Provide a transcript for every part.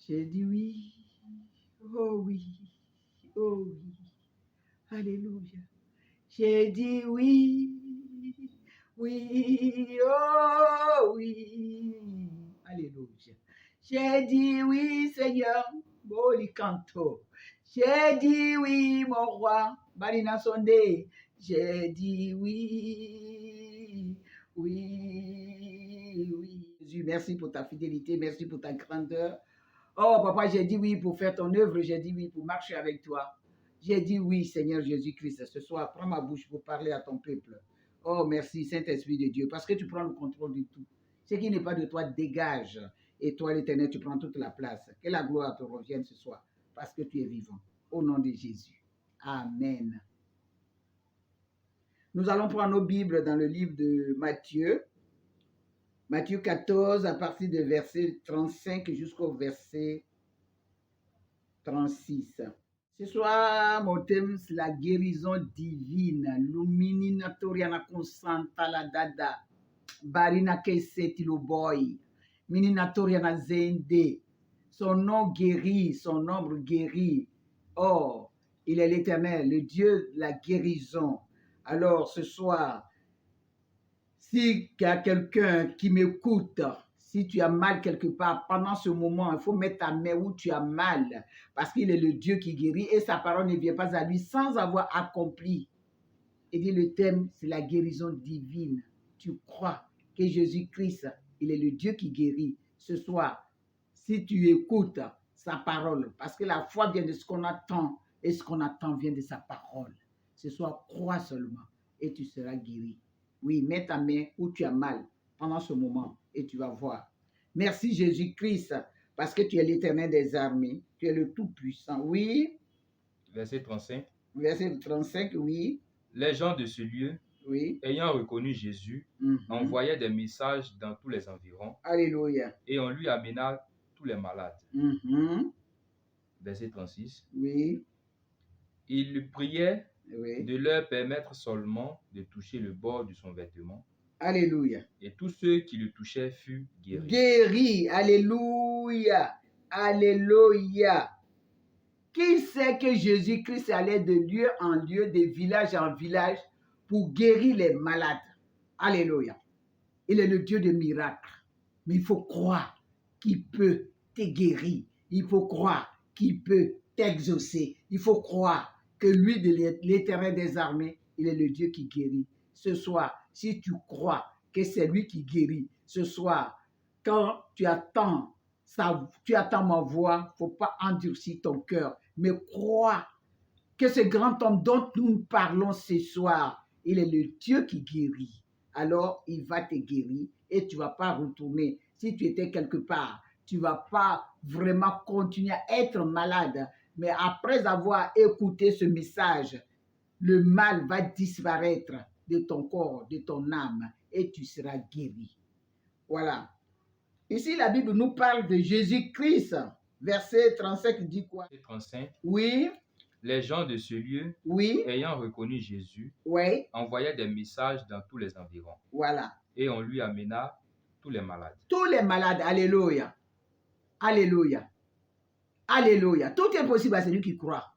J'ai dit oui. Oh oui. Oh oui. Alléluia. J'ai dit oui. Oui. Oh oui. Alléluia. J'ai dit oui, Seigneur. Boli canto. J'ai dit oui, mon roi. Barina Sondé. J'ai dit oui. Oui. Oui. Jésus, merci pour ta fidélité. Merci pour ta grandeur. Oh, papa, j'ai dit oui pour faire ton œuvre. J'ai dit oui pour marcher avec toi. J'ai dit oui, Seigneur Jésus-Christ. Ce soir, prends ma bouche pour parler à ton peuple. Oh, merci, Saint-Esprit de Dieu, parce que tu prends le contrôle de tout. Ce qui n'est pas de toi, dégage. Et toi, l'Éternel, tu prends toute la place. Que la gloire te revienne ce soir, parce que tu es vivant. Au nom de Jésus. Amen. Nous allons prendre nos Bibles dans le livre de Matthieu. Matthieu 14, à partir du verset 35 jusqu'au verset 36. Ce soir, mon thème, c'est la guérison divine. Lumini natoriana consanta la dada. Barina keseti lo boy. Mini natoriana zende. Son nom guérit, son ombre guérit. Oh, il est l'Éternel, le Dieu de la guérison. Alors, ce soir, si il y a quelqu'un qui m'écoute, si tu as mal quelque part, pendant ce moment, il faut mettre ta main où tu as mal, parce qu'il est le Dieu qui guérit et sa parole ne vient pas à lui sans avoir accompli. Et dit le thème, c'est la guérison divine. Tu crois que Jésus-Christ, il est le Dieu qui guérit. Ce soir, si tu écoutes sa parole, parce que la foi vient de ce qu'on attend et ce qu'on attend vient de sa parole. Ce soir, crois seulement et tu seras guéri. Oui, mets ta main où tu as mal pendant ce moment et tu vas voir. Merci Jésus-Christ, parce que tu es l'Éternel des armées, tu es le Tout-Puissant. Oui. Verset 35. Verset 35, oui. Les gens de ce lieu, oui, ayant reconnu Jésus, envoyaient des messages dans tous les environs. Alléluia. Et on lui amena tous les malades. Verset 36. Oui. Il lui priait oui, de leur permettre seulement de toucher le bord de son vêtement. Alléluia. Et tous ceux qui le touchaient furent guéris. Guéris. Alléluia. Alléluia. Qui sait que Jésus-Christ allait de lieu en lieu, de village en village, pour guérir les malades? Alléluia. Il est le Dieu de miracles. Mais il faut croire qu'il peut te guérir. Il faut croire qu'il peut t'exaucer. Il faut croire que lui, de l'Éternel des armées, il est le Dieu qui guérit. Ce soir, si tu crois que c'est lui qui guérit, ce soir, quand tu attends ma voix, il ne faut pas endurcir ton cœur, mais crois que ce grand homme dont nous parlons ce soir, il est le Dieu qui guérit. Alors, il va te guérir et tu ne vas pas retourner. Si tu étais quelque part, tu ne vas pas vraiment continuer à être malade. Mais après avoir écouté ce message, le mal va disparaître de ton corps, de ton âme et tu seras guéri. Voilà. Ici, la Bible nous parle de Jésus-Christ. Verset 35 dit quoi? Verset 35. Oui. Les gens de ce lieu, oui, ayant reconnu Jésus, oui, envoyaient des messages dans tous les environs. Voilà. Et on lui amena tous les malades. Tous les malades, alléluia. Alléluia. Alléluia. Tout est possible à celui qui croit.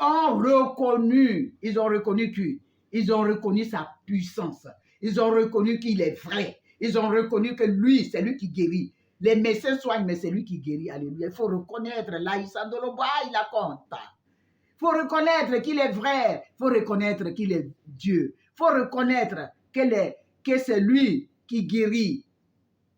Ils ont reconnu qui? Ils ont reconnu sa puissance. Ils ont reconnu qu'il est vrai. Ils ont reconnu que lui, c'est lui qui guérit. Les médecins soignent, mais c'est lui qui guérit. Alléluia. Il faut reconnaître, là, il faut reconnaître qu'il est vrai. Il faut reconnaître qu'il est Dieu. Il faut reconnaître que c'est lui qui guérit.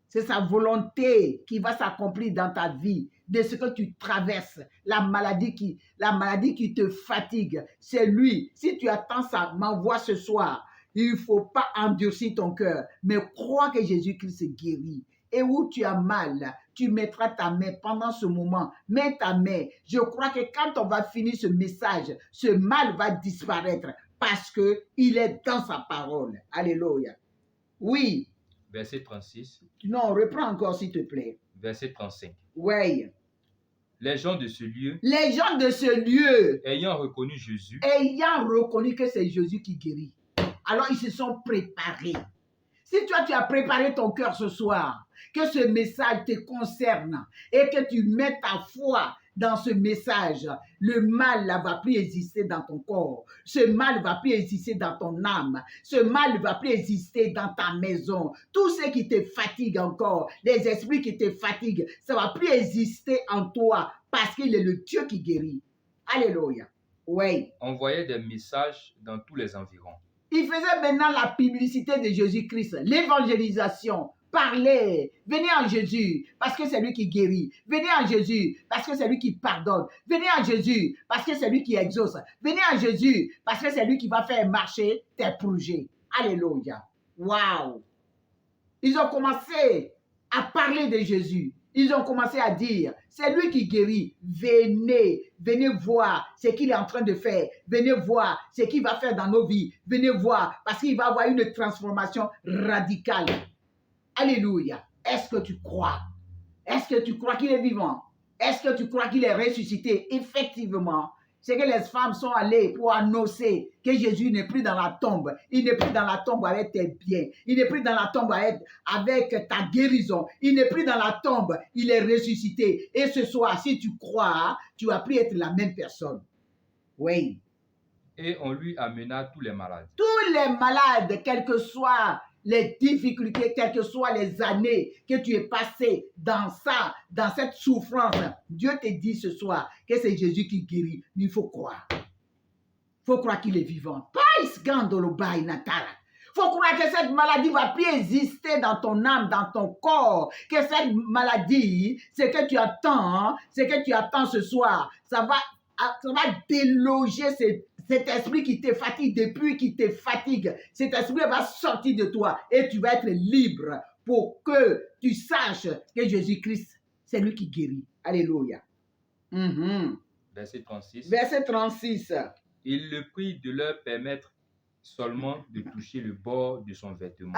C'est sa volonté qui va s'accomplir dans ta vie, de ce que tu traverses, la maladie qui te fatigue. C'est lui. Si tu attends ça, m'envoie ce soir. Il ne faut pas endurcir ton cœur, mais crois que Jésus-Christ guérit. Et où tu as mal, tu mettras ta main pendant ce moment. Mets ta main. Je crois que quand on va finir ce message, ce mal va disparaître parce qu'il est dans sa parole. Alléluia. Oui. Verset 36. Non, reprends encore s'il te plaît. Verset 35. Oui. Les gens de ce lieu, ayant reconnu que c'est Jésus qui guérit, alors ils se sont préparés. Si toi, tu as préparé ton cœur ce soir, que ce message te concerne et que tu mets ta foi dans ce message, le mal ne va plus exister dans ton corps. Ce mal ne va plus exister dans ton âme. Ce mal ne va plus exister dans ta maison. Tout ce qui te fatigue encore, les esprits qui te fatiguent, ça ne va plus exister en toi parce qu'il est le Dieu qui guérit. Alléluia. Oui. Envoyait des messages dans tous les environs. Il faisait maintenant la publicité de Jésus-Christ, l'évangélisation. Parlez, venez en Jésus parce que c'est lui qui guérit. Venez en Jésus parce que c'est lui qui pardonne. Venez en Jésus parce que c'est lui qui exauce. Venez en Jésus parce que c'est lui qui va faire marcher tes projets. Alléluia. Waouh. Ils ont commencé à parler de Jésus. Ils ont commencé à dire, c'est lui qui guérit. Venez, venez voir ce qu'il est en train de faire. Venez voir ce qu'il va faire dans nos vies. Venez voir parce qu'il va avoir une transformation radicale. Alléluia. Est-ce que tu crois? Est-ce que tu crois qu'il est vivant? Est-ce que tu crois qu'il est ressuscité? Effectivement, c'est que les femmes sont allées pour annoncer que Jésus n'est plus dans la tombe. Il n'est plus dans la tombe avec tes biens. Il n'est plus dans la tombe avec ta guérison. Il n'est plus dans la tombe. Il est ressuscité. Et ce soir, si tu crois, tu vas plus être la même personne. Oui. Et on lui amena tous les malades. Tous les malades, quelles que soient les difficultés, quelles que soient les années que tu es passé dans ça, dans cette souffrance, Dieu te dit ce soir que c'est Jésus qui guérit. Mais il faut croire. Il faut croire qu'il est vivant. Il faut croire que cette maladie ne va plus exister dans ton âme, dans ton corps. Que cette maladie, ce que tu attends ce soir, ça va déloger cet esprit qui te fatigue, depuis qui te fatigue. Cet esprit va sortir de toi et tu vas être libre pour que tu saches que Jésus-Christ, c'est lui qui guérit. Alléluia. Verset 36. Verset 36. Il le prie de leur permettre seulement de toucher le bord de son vêtement.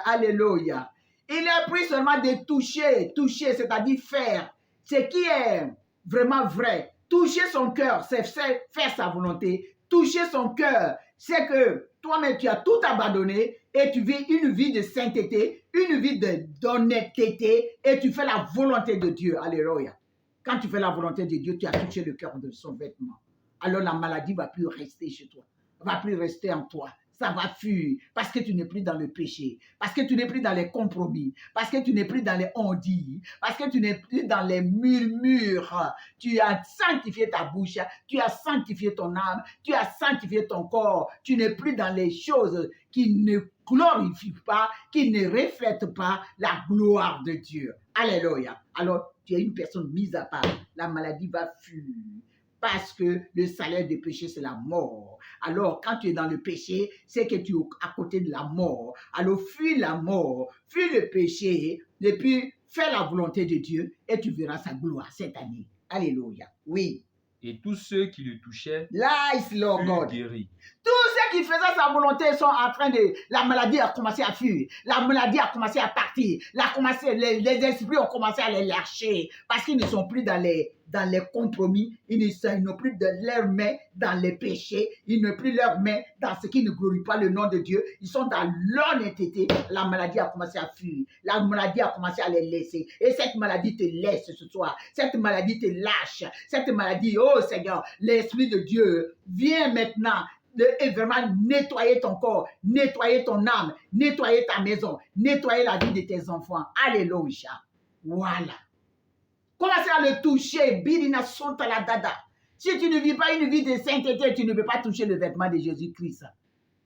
Alléluia. Il a pris seulement de toucher, c'est-à-dire faire ce qui est vraiment vrai. Toucher son cœur, c'est faire sa volonté. Toucher son cœur, c'est que toi-même, tu as tout abandonné et tu vis une vie de sainteté, une vie d'honnêteté et tu fais la volonté de Dieu. Alléluia. Quand tu fais la volonté de Dieu, tu as touché le cœur de son vêtement. Alors la maladie ne va plus rester chez toi, ne va plus rester en toi. Ça va fuir parce que tu n'es plus dans le péché, parce que tu n'es plus dans les compromis, parce que tu n'es plus dans les on-dit, parce que tu n'es plus dans les murmures. Tu as sanctifié ta bouche, tu as sanctifié ton âme, tu as sanctifié ton corps. Tu n'es plus dans les choses qui ne glorifient pas, qui ne reflètent pas la gloire de Dieu. Alléluia. Alors, tu es une personne mise à part. La maladie va fuir. Parce que le salaire du péché, c'est la mort. Alors, quand tu es dans le péché, c'est que tu es à côté de la mort. Alors, fuis la mort, fuis le péché, et puis fais la volonté de Dieu et tu verras sa gloire cette année. Alléluia. Oui. Et tous ceux qui le touchaient furent guéris. Tous ceux qui faisaient sa volonté sont en train de... La maladie a commencé à fuir. La maladie a commencé à partir. Les esprits ont commencé à les lâcher parce qu'ils ne sont plus dans les compromis. Ils n'ont plus de leurs mains dans les péchés. Ils n'ont plus leurs mains dans ce qui ne glorifie pas le nom de Dieu. Ils sont dans l'honnêteté. La maladie a commencé à fuir. La maladie a commencé à les laisser. Et cette maladie te laisse ce soir. Cette maladie te lâche. Cette maladie, oh Seigneur, l'Esprit de Dieu, viens maintenant et vraiment nettoyer ton corps, nettoyer ton âme, nettoyer ta maison, nettoyer la vie de tes enfants. Alléluia. Voilà. Commencez à le toucher. Birina sonta la dada. Si tu ne vis pas une vie de sainteté, tu ne peux pas toucher le vêtement de Jésus-Christ.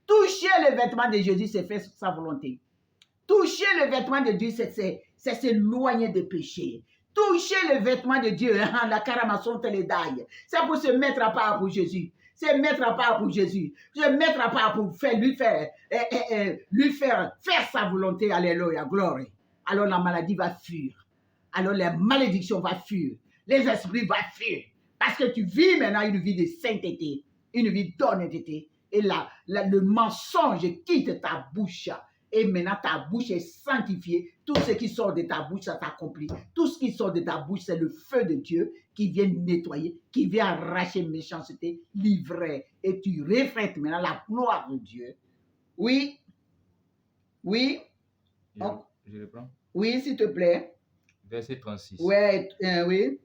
Toucher le vêtement de Jésus, c'est faire sa volonté. Toucher le vêtement de Dieu, c'est s'éloigner des péchés. Toucher le vêtement de Dieu, la caramason teledaille, c'est pour se mettre à part pour Jésus. C'est mettre à part pour Jésus. Se mettre à part pour lui faire sa volonté. Alléluia, gloire. Alors la maladie va fuir. Alors les malédictions vont fuir. Les esprits vont fuir. Parce que tu vis maintenant une vie de sainteté, une vie d'honnêteté. Et le mensonge quitte ta bouche. Et maintenant, ta bouche est sanctifiée. Tout ce qui sort de ta bouche, ça s'accomplit. Tout ce qui sort de ta bouche, c'est le feu de Dieu qui vient nettoyer, qui vient arracher méchanceté, livrer. Et tu reflètes maintenant la gloire de Dieu. Oui. Oui, Je, on- je reprends. oui, s'il te plaît. Verset 36. Ouais, oui.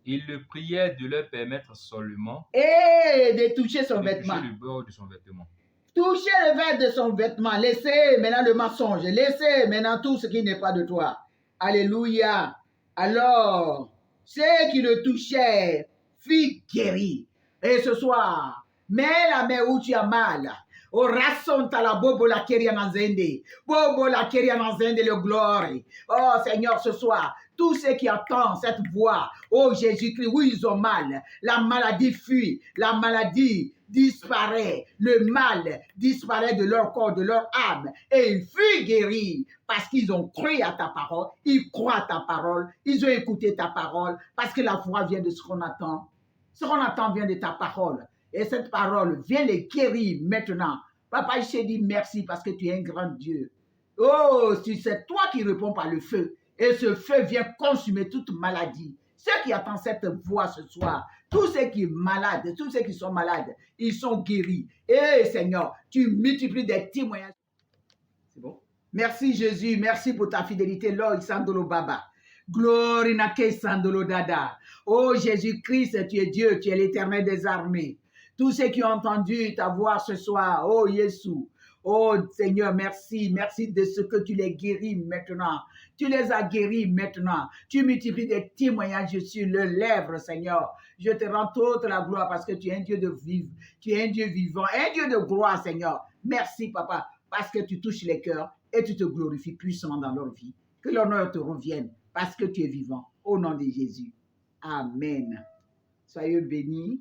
Il le priait de leur permettre seulement Et de toucher son de toucher vêtement. le bord de son vêtement. Touchez le verre de son vêtement. Laissez maintenant le mensonge. Laissez maintenant tout ce qui n'est pas de toi. Alléluia. Alors, ceux qui le touchaient furent guéris. Et ce soir, mets la main où tu as mal. O rassonta la bobo la keria nanzende. Bobo la keria nanzende le gloire. Oh Seigneur, ce soir, tous ceux qui entendent cette voix, oh Jésus-Christ, oui, ils ont mal. La maladie fuit. La maladie disparaît, le mal disparaît de leur corps, de leur âme, et ils furent guéris parce qu'ils ont cru à ta parole, ils croient à ta parole, ils ont écouté ta parole, parce que la foi vient de ce qu'on attend. Ce qu'on attend vient de ta parole, et cette parole vient les guérir maintenant. Papa, je te dis merci parce que tu es un grand Dieu. Oh, c'est toi qui réponds par le feu, et ce feu vient consumer toute maladie. Ceux qui attendent cette voix ce soir, tous ceux qui sont malades, tous ceux qui sont malades, ils sont guéris. Et Seigneur, tu multiplies des témoignages. C'est bon? Merci Jésus, merci pour ta fidélité. Lord, Sandolo Baba. Glory nake Sandolo Dada. Oh Jésus-Christ, tu es Dieu, tu es l'Éternel des armées. Tous ceux qui ont entendu ta voix ce soir, oh Jésus. Oh Seigneur, merci. Merci de ce que tu les guéris maintenant. Tu les as guéris maintenant. Tu multiplies des témoignages sur leurs lèvres, Seigneur. Je te rends toute la gloire parce que tu es un Dieu de vivre. Tu es un Dieu vivant, un Dieu de gloire, Seigneur. Merci, Papa, parce que tu touches les cœurs et tu te glorifies puissamment dans leur vie. Que l'honneur te revienne parce que tu es vivant. Au nom de Jésus. Amen. Soyez bénis.